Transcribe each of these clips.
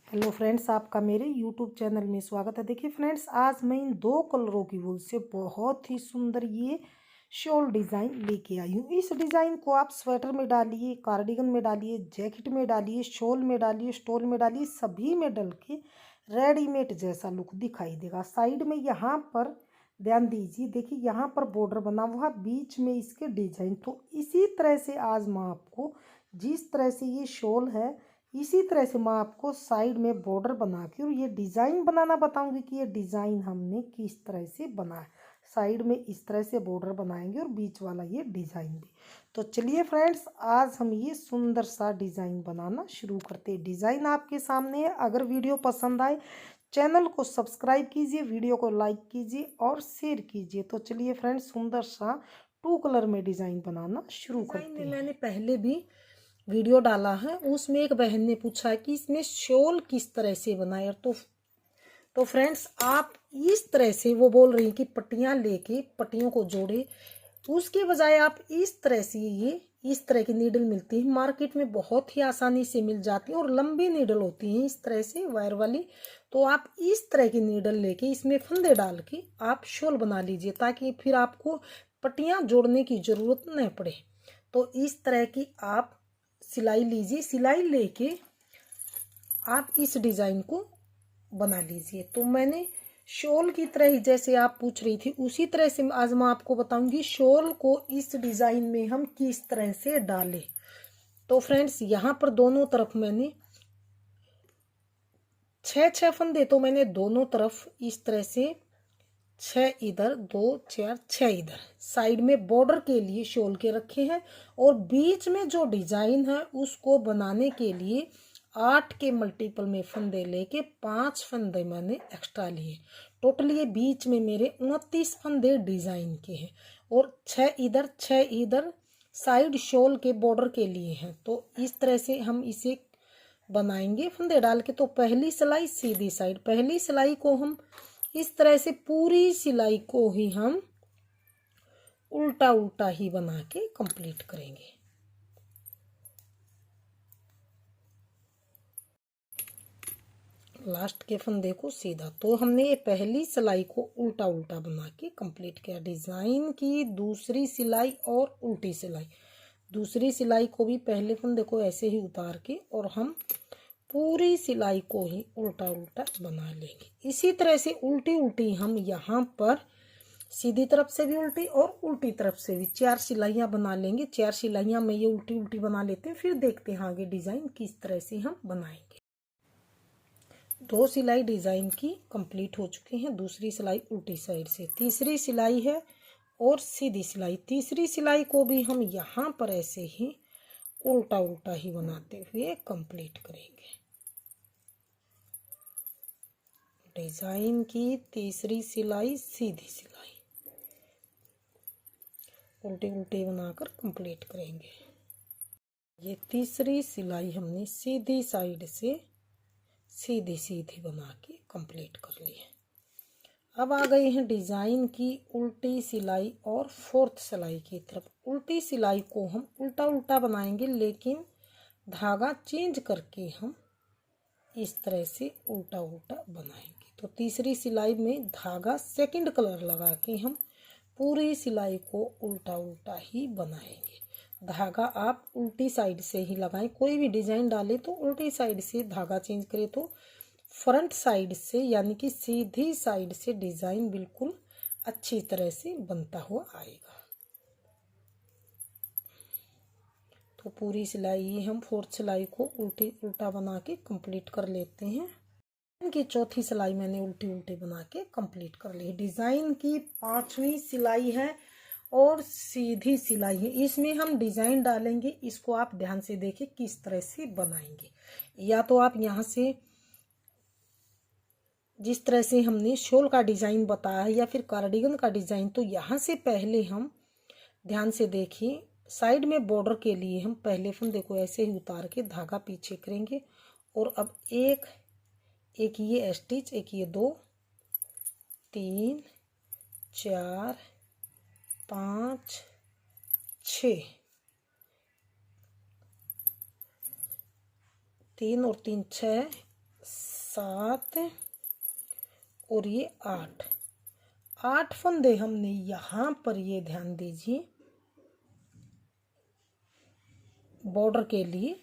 Hello friends, आपका मेरे YouTube channel में स्वागत है। देखिए फ्रेंड्स, आज मैं इन दो कलरों की वूल से बहुत ही सुंदर ये शॉल डिज़ाइन लेके आई हूँ। इस डिज़ाइन को आप स्वेटर में डालिए, कार्डिगन में डालिए, जैकेट में डालिए, शॉल में डालिए, स्टोल में डालिए, सभी में डल के रेडीमेड जैसा लुक दिखाई देगा। साइड में यहाँ पर ध्यान दीजिए, देखिए यहाँ पर बॉर्डर बना हुआ, बीच में इसके डिजाइन। तो इसी तरह से आज मैं आपको जिस तरह से ये शॉल है, इसी तरह से मैं आपको साइड में बॉर्डर बना के और ये डिज़ाइन बनाना बताऊंगी कि ये डिज़ाइन हमने किस तरह से बनाया। साइड में इस तरह से बॉर्डर बनाएंगे और बीच वाला ये डिज़ाइन भी। तो चलिए फ्रेंड्स, आज हम ये सुंदर सा डिज़ाइन बनाना शुरू करते हैं। डिज़ाइन आपके सामने है। अगर वीडियो पसंद आए चैनल को सब्सक्राइब कीजिए, वीडियो को लाइक कीजिए और शेयर कीजिए। तो चलिए फ्रेंड्स, सुंदर सा 2 कलर में डिज़ाइन बनाना शुरू करते हैं। मैंने पहले भी वीडियो डाला है, उसमें एक बहन ने पूछा कि इसमें शॉल किस तरह से बनाए। तो फ्रेंड्स, आप इस तरह से, वो बोल रही कि पट्टियां लेके पट्टियों को जोड़े, उसके बजाय आप इस तरह से, ये इस तरह की नीडल मिलती है मार्केट में, बहुत ही आसानी से मिल जाती है और लंबी नीडल होती है इस तरह से वायर वाली। तो आप इस तरह की नीडल लेके इसमें फंदे डाल के आप शॉल बना लीजिए, ताकि फिर आपको पट्टियां जोड़ने की जरूरत न पड़े। तो इस तरह की आप सिलाई लीजिए, सिलाई लेके आप इस डिज़ाइन को बना लीजिए। तो मैंने शॉल की तरह ही, जैसे आप पूछ रही थी, उसी तरह से आज मैं आपको बताऊंगी शॉल को इस डिज़ाइन में हम किस तरह से डालें। तो फ्रेंड्स, यहाँ पर दोनों तरफ मैंने 6 फंदे, तो मैंने दोनों तरफ इस तरह से 6 इधर, 2 4 6 इधर साइड में बॉर्डर के लिए शॉल के रखे हैं। और बीच में जो डिजाइन है उसको बनाने के लिए 8 के मल्टीपल में फंदे लेके 5 फंदे मैंने एक्स्ट्रा लिए। टोटल ये बीच में मेरे 29 फंदे डिजाइन के हैं और 6 इधर 6 इधर साइड शॉल के बॉर्डर के लिए हैं। तो इस तरह से हम इसे बनाएंगे फंदे डाल के। तो पहली सिलाई सीधी साइड, पहली सिलाई को हम इस तरह से, पूरी सिलाई को ही हम उल्टा उल्टा ही बना के कंप्लीट करेंगे। लास्ट के फंदे को सीधा, तो हमने ये पहली सिलाई को उल्टा उल्टा बना के कंप्लीट किया। डिजाइन की दूसरी सिलाई और उल्टी सिलाई, दूसरी सिलाई को भी पहले फंदे को ऐसे ही उतार के और हम पूरी सिलाई को ही उल्टा उल्टा बना लेंगे। इसी तरह से उल्टी उल्टी हम यहाँ पर सीधी तरफ से भी उल्टी और उल्टी तरफ से भी 4 सिलाइयाँ बना लेंगे। 4 सिलाइयाँ में ये उल्टी उल्टी बना लेते हैं, फिर देखते हैं आगे डिजाइन किस तरह से हम बनाएंगे। 2 सिलाई डिजाइन की कंप्लीट हो चुकी हैं। दूसरी सिलाई उल्टी साइड से, तीसरी सिलाई है और सीधी सिलाई। तीसरी सिलाई को भी हम यहाँ पर ऐसे ही उल्टा उल्टा ही बनाते हुए कंप्लीट करेंगे। डिजाइन की तीसरी सिलाई, सीधी सिलाई, उल्टी उल्टी बनाकर कंप्लीट करेंगे। ये तीसरी सिलाई हमने सीधी साइड से सीधी सीधी बना के कंप्लीट कर ली है। अब आ गए हैं डिजाइन की उल्टी सिलाई और 4th सिलाई की तरफ। उल्टी सिलाई को हम उल्टा उल्टा बनाएंगे, लेकिन धागा चेंज करके हम इस तरह से उल्टा उल्टा बनाएंगे। तो तीसरी सिलाई में धागा सेकंड कलर लगा के हम पूरी सिलाई को उल्टा उल्टा ही बनाएंगे। धागा आप उल्टी साइड से ही लगाएं, कोई भी डिजाइन डालें तो उल्टी साइड से धागा चेंज करें तो फ्रंट साइड से, यानी कि सीधी साइड से डिजाइन बिल्कुल अच्छी तरह से बनता हुआ आएगा। तो पूरी सिलाई हम 4th सिलाई को उल्टी उल्टा बना के कंप्लीट कर लेते हैं। की चौथी सिलाई मैंने उल्टी उल्टी बना के कंप्लीट कर ली। डिजाइन की 5वीं सिलाई है और सीधी सिलाई है। इसमें हम डिजाइन डालेंगे, इसको आप ध्यान से देखिए किस तरह से बनाएंगे। या तो आप यहाँ से, जिस तरह से हमने शॉल का डिजाइन बताया है या फिर कार्डिगन का डिजाइन, तो यहाँ से पहले हम ध्यान से देखिए, साइड में बॉर्डर के लिए हम पहले फंदे को ऐसे ही उतार के धागा पीछे करेंगे और अब एक ये स्टिच, एक ये 2 3 4 5 6, 3 और 3 6, 7 और ये 8 फंदे हमने यहाँ पर, ये ध्यान दीजिए, बॉर्डर के लिए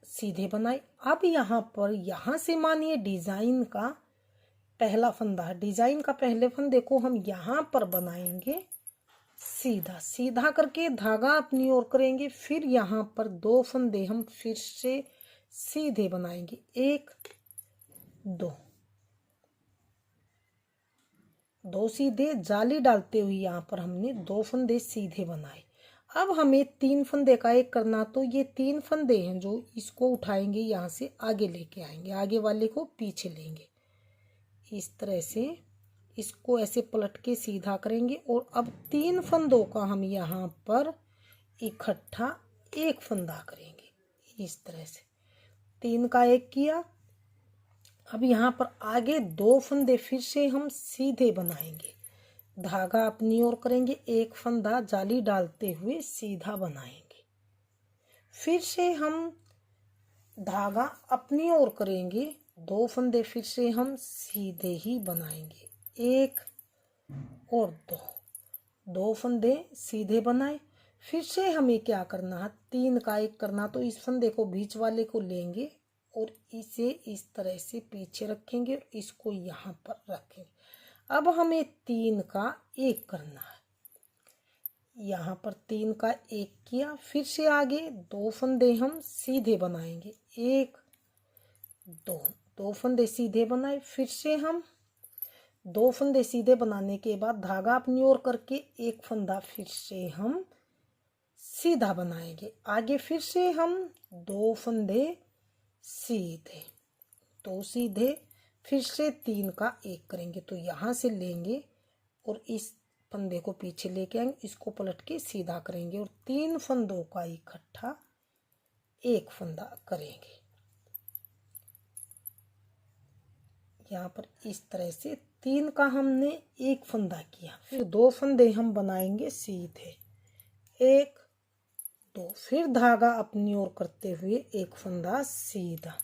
सीधे बनाए। अब यहाँ पर, यहाँ से मानिए डिजाइन का पहला फंदा है, डिजाइन का पहले फंदे को हम यहाँ पर बनाएंगे सीधा, सीधा करके धागा अपनी ओर करेंगे। फिर यहाँ पर 2 फंदे हम फिर से सीधे बनाएंगे, 1 2 सीधे, जाली डालते हुए यहाँ पर हमने 2 फंदे सीधे बनाए। अब हमें 3 फंदे का एक करना, तो ये 3 फंदे हैं जो इसको उठाएंगे, यहाँ से आगे लेके आएंगे, आगे वाले को पीछे लेंगे, इस तरह से इसको ऐसे पलट के सीधा करेंगे। और अब 3 फंदों का हम यहाँ पर इकट्ठा एक फंदा करेंगे, इस तरह से 3 का एक किया। अब यहाँ पर आगे 2 फंदे फिर से हम सीधे बनाएंगे, धागा अपनी ओर करेंगे, एक फंदा जाली डालते हुए सीधा बनाएंगे। फिर से हम धागा अपनी ओर करेंगे, 2 फंदे फिर से हम सीधे ही बनाएंगे, 1 और 2 फंदे सीधे बनाए। फिर से हमें क्या करना है, 3 का एक करना, तो इस फंदे को बीच वाले को लेंगे और इसे इस तरह से पीछे रखेंगे और इसको यहाँ पर रखेंगे। अब हमें 3 का एक करना है, यहाँ पर 3 का एक किया। फिर से आगे 2 फंदे हम सीधे बनाएंगे, 1 2 फंदे सीधे बनाए। फिर से हम 2 फंदे सीधे बनाने के बाद धागा अपनी ओर करके एक फंदा फिर से हम सीधा बनाएंगे, आगे फिर से हम 2 फंदे सीधे, 2 सीधे, फिर से 3 का एक करेंगे, तो यहाँ से लेंगे और इस फंदे को पीछे लेके आएंगे, इसको पलट के सीधा करेंगे और 3 फंदों का इकट्ठा एक फंदा करेंगे। यहाँ पर इस तरह से 3 का हमने एक फंदा किया। फिर 2 फंदे हम बनाएंगे सीधे, 1 2, फिर धागा अपनी ओर करते हुए एक फंदा सीधा,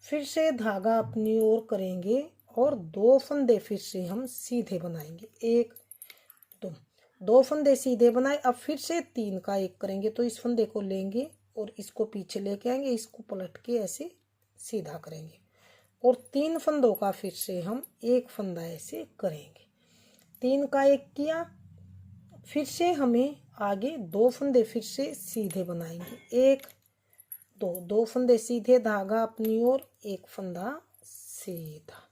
फिर से धागा अपनी ओर करेंगे और 2 फंदे फिर से हम सीधे बनाएंगे, 1 2 फंदे सीधे बनाए। अब फिर से 3 का एक करेंगे, तो इस फंदे को लेंगे और इसको पीछे लेके आएंगे, इसको पलट के ऐसे सीधा करेंगे और 3 फंदों का फिर से हम एक फंदा ऐसे करेंगे, 3 का एक किया। फिर से हमें आगे 2 फंदे फिर से सीधे बनाएंगे, 1 2 फंदे सीधे, धागा अपनी ओर, एक फंदा सीधा।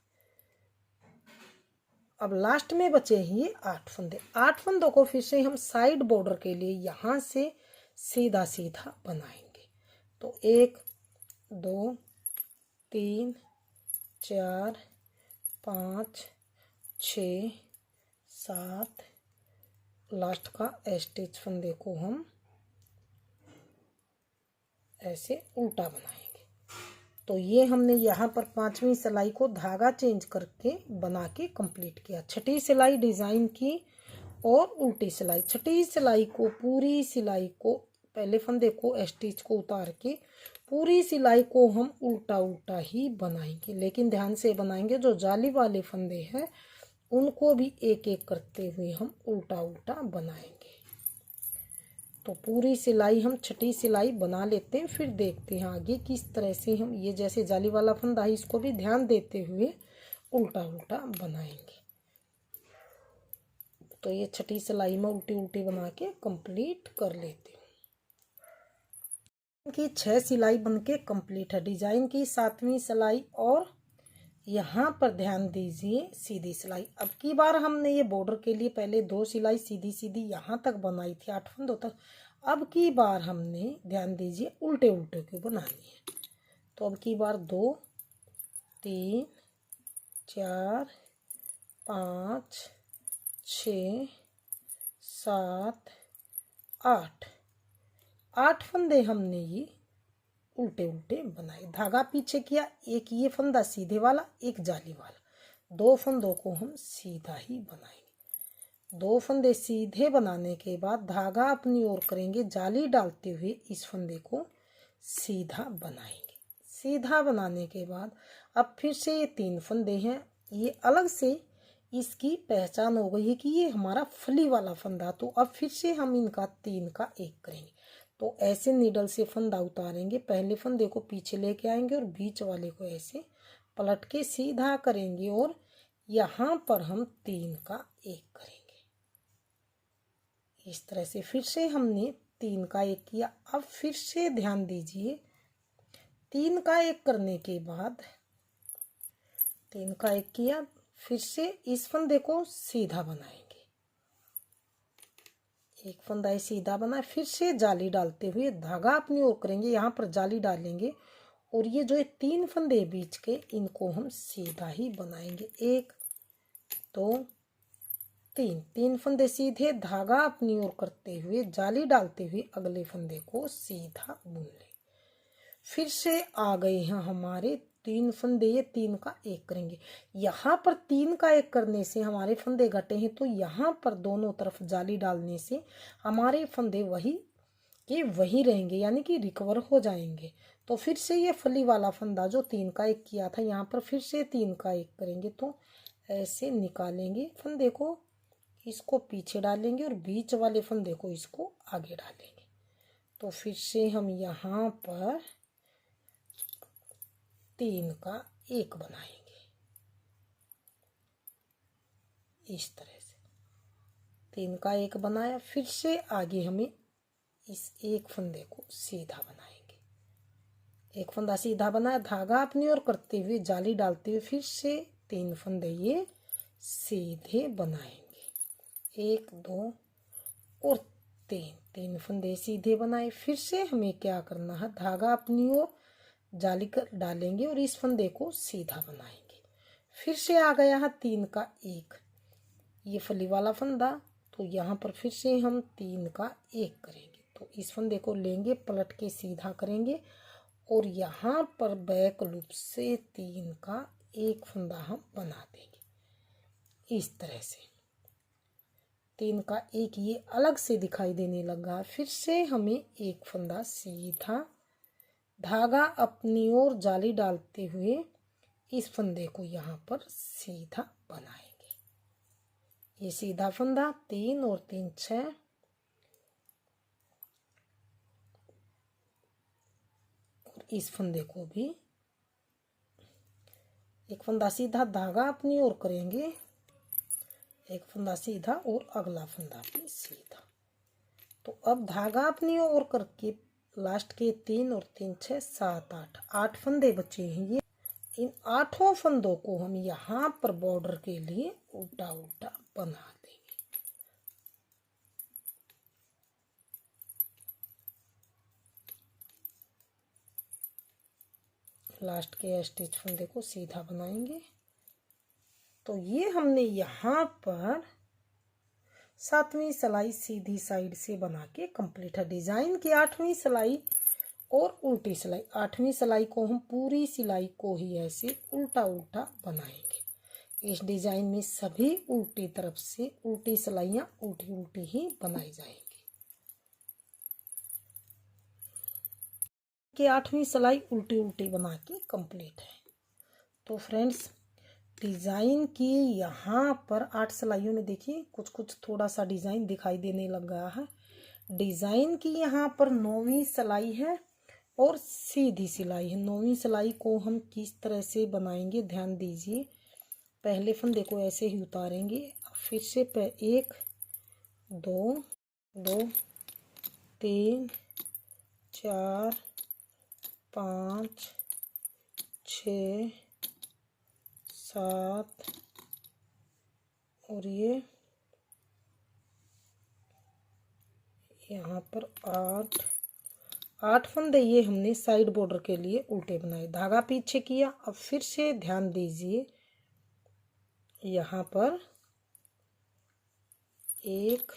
अब लास्ट में बचे ये 8 फंदे, 8 फंदों को फिर से हम साइड बॉर्डर के लिए यहाँ से सीधा सीधा बनाएंगे। तो 1 2 3 4 5 6 7, लास्ट का स्टिच फंदे को हम ऐसे उल्टा बनाएंगे। तो ये हमने यहाँ पर 5वीं सिलाई को धागा चेंज करके बना के कंप्लीट किया। छठी सिलाई डिज़ाइन की और उल्टी सिलाई। छठी सिलाई को, पूरी सिलाई को, पहले फंदे को स्टिच को उतार के पूरी सिलाई को हम उल्टा उल्टा ही बनाएंगे, लेकिन ध्यान से बनाएंगे। जो जाली वाले फंदे हैं उनको भी एक एक करते हुए हम उल्टा उल्टा बनाएंगे। तो पूरी सिलाई हम छठी सिलाई बना लेते हैं, फिर देखते हैं आगे किस तरह से हम ये जैसे जाली वाला फंदा है इसको भी ध्यान देते हुए उल्टा उल्टा बनाएंगे। तो ये छठी सिलाई में उल्टी उल्टी बना के कंप्लीट कर लेते हैं। की 6 सिलाई बनके कंप्लीट है। डिजाइन की 7वीं सिलाई और यहाँ पर ध्यान दीजिए सीधी सिलाई। अब की बार हमने ये बॉर्डर के लिए पहले 2 सिलाई सीधी सीधी यहाँ तक बनाई थी 8 फंदों तक। अब की बार हमने ध्यान दीजिए उल्टे उल्टे की बनानी है। तो अब की बार 2 3 4 5 6 7 8 फंदे हमने ये उल्टे उल्टे बनाए। धागा पीछे किया, एक ये फंदा सीधे वाला, एक जाली वाला, 2 फंदों को हम सीधा ही बनाएंगे। 2 फंदे सीधे बनाने के बाद धागा अपनी ओर करेंगे, जाली डालते हुए इस फंदे को सीधा बनाएंगे। सीधा बनाने के बाद अब फिर से ये 3 फंदे हैं, ये अलग से इसकी पहचान हो गई है कि ये हमारा फली वाला फंदा। तो अब फिर से हम इनका 3 का 1 करेंगे। तो ऐसे नीडल से फंदा उतारेंगे, पहले फंदे को पीछे लेके आएंगे और बीच वाले को ऐसे पलट के सीधा करेंगे और यहाँ पर हम 3 का 1 करेंगे। इस तरह से फिर से हमने 3 का 1 किया। अब फिर से ध्यान दीजिए, 3 का 1 करने के बाद 3 का 1 किया, फिर से इस फंदे को सीधा बनाएंगे, एक फंदा सीधा बनाए, फिर से जाली डालते हुए धागा अपनी ओर करेंगे, यहाँ पर जाली डालेंगे और ये जो 3 फंदे बीच के इनको हम सीधा ही बनाएंगे। 1 2 3, 3 फंदे सीधे, धागा अपनी ओर करते हुए जाली डालते हुए अगले फंदे को सीधा बुन ले। फिर से आ गए हैं हमारे 3 फंदे, ये 3 का 1 करेंगे। यहाँ पर 3 का 1 करने से हमारे फंदे घटे हैं, तो यहाँ पर दोनों तरफ जाली डालने से हमारे फंदे वही के वही रहेंगे, यानी कि रिकवर हो जाएंगे। तो फिर से ये फली वाला फंदा जो 3 का 1 किया था, यहाँ पर फिर से 3 का 1 करेंगे। तो ऐसे निकालेंगे फंदे को, इसको पीछे डालेंगे और बीच वाले फंदे को इसको आगे डालेंगे। तो फिर से हम यहाँ पर 3 का 1 बनाएंगे, इस तरह से 3 का 1 बनाया। फिर से आगे हमें इस एक फंदे को सीधा बनाएंगे, एक फंदा सीधा बनाया, धागा अपनी ओर करते हुए जाली डालते हुए फिर से 3 फंदे ये सीधे बनाएंगे। 1 2 और 3 फंदे सीधे बनाए। फिर से हमें क्या करना है, धागा अपनी ओर जाली कर डालेंगे और इस फंदे को सीधा बनाएंगे। फिर से आ गया है 3 का 1, ये फली वाला फंदा। तो यहाँ पर फिर से हम 3 का 1 करेंगे। तो इस फंदे को लेंगे, पलट के सीधा करेंगे और यहाँ पर बैक लूप से 3 का 1 फंदा हम बना देंगे, इस तरह से 3 का 1 ये अलग से दिखाई देने लगा। फिर से हमें एक फंदा सीधा, धागा अपनी ओर जाली डालते हुए इस फंदे को यहाँ पर सीधा बनाएंगे। ये सीधा फंदा 3 और 3 6, और इस फंदे को भी एक फंदा सीधा, धागा अपनी ओर करेंगे, एक फंदा सीधा और अगला फंदा भी सीधा। तो अब धागा अपनी ओर करके लास्ट के 3 और 3 6 7 8 फंदे बचे हैं। ये इन 8 फंदों को हम यहाँ पर बॉर्डर के लिए उल्टा उल्टा बना देंगे। लास्ट के स्टिच फंदे को सीधा बनाएंगे। तो ये हमने यहाँ पर 7वीं सिलाई सीधी साइड से बना के कंप्लीट है। डिजाइन की 8वीं सिलाई और उल्टी सिलाई, 8वीं सिलाई को हम पूरी सिलाई को ही ऐसे उल्टा उल्टा बनाएंगे। इस डिजाइन में सभी उल्टी तरफ से उल्टी सिलाइयाँ उल्टी उल्टी ही बनाई जाएंगी। कि 8वीं सिलाई उल्टी उल्टी बना के कंप्लीट है। तो फ्रेंड्स, डिज़ाइन की यहाँ पर 8 सिलाइयों में देखिए कुछ कुछ थोड़ा सा डिज़ाइन दिखाई देने लग गया है। डिज़ाइन की यहाँ पर 9वीं सिलाई है और सीधी सिलाई है। 9वीं सिलाई को हम किस तरह से बनाएंगे, ध्यान दीजिए। पहले फंदे को ऐसे ही उतारेंगे, फिर से 1 2 2 3 4 5 6 7 और ये यहाँ पर 8 फंदे ये हमने साइड बॉर्डर के लिए उल्टे बनाए, धागा पीछे किया। अब फिर से ध्यान दीजिए, यहाँ पर 1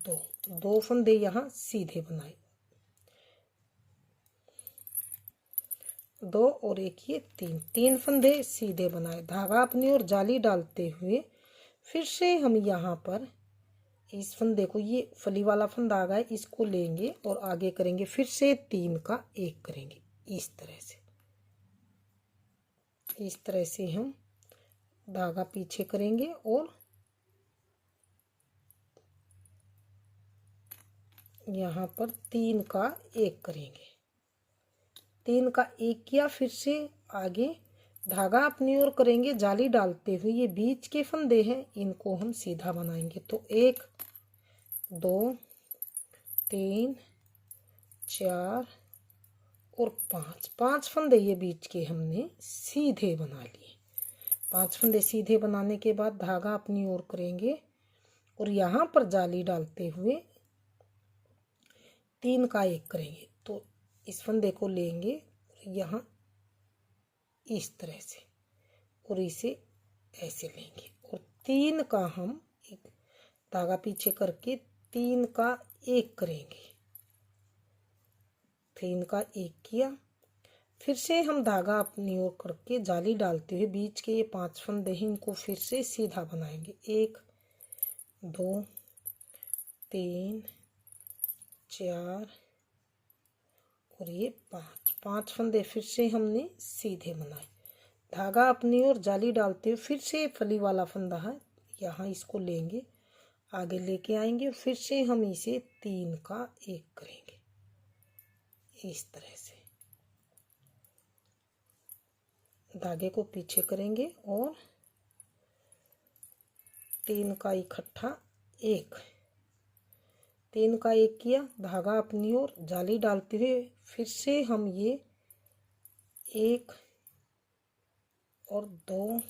2 फंदे यहाँ सीधे बनाए, 2 और 1 ये 3 फंदे सीधे बनाए, धागा अपनी ओर जाली डालते हुए फिर से हम यहाँ पर इस फंदे को, ये फली वाला फंदा आ गया, इसको लेंगे और आगे करेंगे। फिर से 3 का 1 करेंगे, इस तरह से इस तरह से हम धागा पीछे करेंगे और यहाँ पर 3 का 1 करेंगे। 3 का 1 किया, फिर से आगे धागा अपनी ओर करेंगे जाली डालते हुए। ये बीच के फंदे हैं, इनको हम सीधा बनाएंगे। तो 1 2 3 4 और 5 फंदे ये बीच के हमने सीधे बना लिए। 5 फंदे सीधे बनाने के बाद धागा अपनी ओर करेंगे और यहाँ पर जाली डालते हुए 3 का 1 करेंगे। तो इस फंदे को लेंगे यहाँ इस तरह से और इसे ऐसे लेंगे और 3 का हम एक धागा पीछे करके 3 का 1 करेंगे। 3 का 1 किया, फिर से हम धागा अपनी ओर करके जाली डालते हुए बीच के ये 5 फंदे हैं, इनको फिर से सीधा बनाएंगे। 1 2 3 4 और ये 5 फंदे फिर से हमने सीधे बनाए। धागा अपनी ओर जाली डालते हुए फिर से फली वाला फंदा है, यहाँ इसको लेंगे, आगे लेके आएंगे, फिर से हम इसे 3 का 1 करेंगे। इस तरह से धागे को पीछे करेंगे और 3 का इकट्ठा 1, 3 का 1 किया, धागा अपनी ओर जाली डालते हुए फिर से हम ये 1 और 2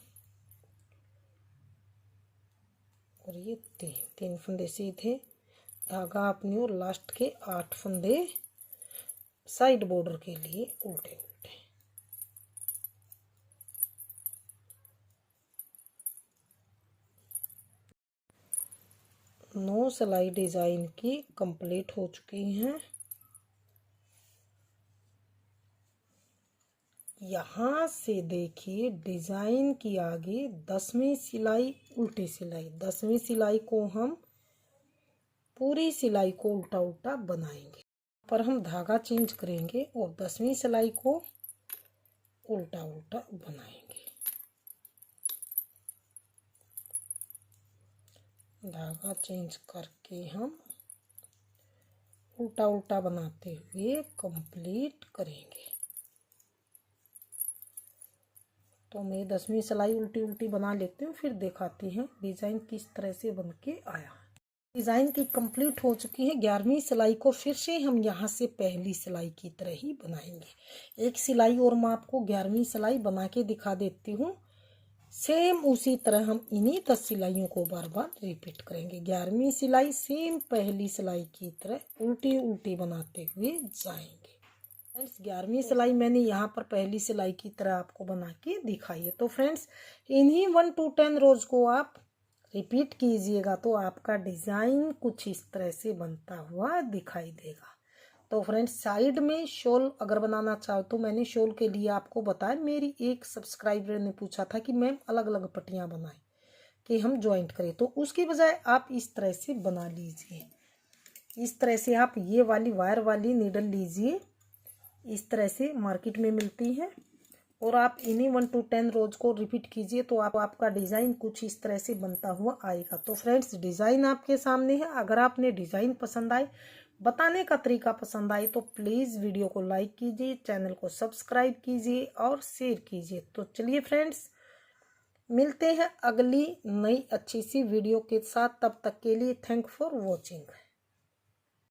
और ये 3 फंदे सीधे, धागा अपनी ओर लास्ट के 8 फंदे साइड बॉर्डर के लिए उल्टे उल्टे। 9 सिलाई डिज़ाइन की कंप्लीट हो चुकी हैं। यहाँ से देखिए डिज़ाइन की आगे 10वीं सिलाई उल्टी सिलाई, 10वीं सिलाई को हम पूरी सिलाई को उल्टा उल्टा बनाएंगे, पर हम धागा चेंज करेंगे और 10वीं सिलाई को उल्टा उल्टा बनाएंगे। धागा चेंज करके हम उल्टा उल्टा बनाते हुए कंप्लीट करेंगे। तो मैं 10वीं सिलाई उल्टी उल्टी बना लेती हूँ, फिर दिखाती हैं डिज़ाइन किस तरह से बन के आया। डिज़ाइन की कंप्लीट हो चुकी है। 11वीं सिलाई को फिर से हम यहाँ से पहली सिलाई की तरह ही बनाएंगे। एक सिलाई और मैं आपको 11वीं सिलाई बना के दिखा देती हूँ। सेम उसी तरह हम इन्हीं 10 सिलाइयों को बार बार रिपीट करेंगे। 11वीं सिलाई सेम पहली सिलाई की तरह उल्टी उल्टी बनाते हुए जाएंगे। फ्रेंड्स 11वीं सिलाई मैंने यहाँ पर पहली सिलाई की तरह आपको बना के दिखाई है। तो फ्रेंड्स इन्हीं 1 to 10 रोज को आप रिपीट कीजिएगा तो आपका डिज़ाइन कुछ इस तरह से बनता हुआ दिखाई देगा। तो फ्रेंड्स साइड में शॉल अगर बनाना चाहो तो मैंने शॉल के लिए आपको बताया, मेरी एक सब्सक्राइबर ने पूछा था कि मैम अलग अलग पट्टियाँ बनाएं कि हम जॉइंट करें, तो उसकी बजाय आप इस तरह से बना लीजिए। इस तरह से आप ये वाली वायर वाली नीडल लीजिए, इस तरह से मार्केट में मिलती है, और आप इन्हीं 1 to 10 रोज को रिपीट कीजिए तो आपका डिज़ाइन कुछ इस तरह से बनता हुआ आएगा। तो फ्रेंड्स डिज़ाइन आपके सामने है। अगर आपने डिज़ाइन पसंद आए, बताने का तरीका पसंद आए तो प्लीज़ वीडियो को लाइक कीजिए, चैनल को सब्सक्राइब कीजिए और शेयर कीजिए। तो चलिए फ्रेंड्स मिलते हैं अगली नई अच्छी सी वीडियो के साथ। तब तक के लिए थैंक फॉर वॉचिंग।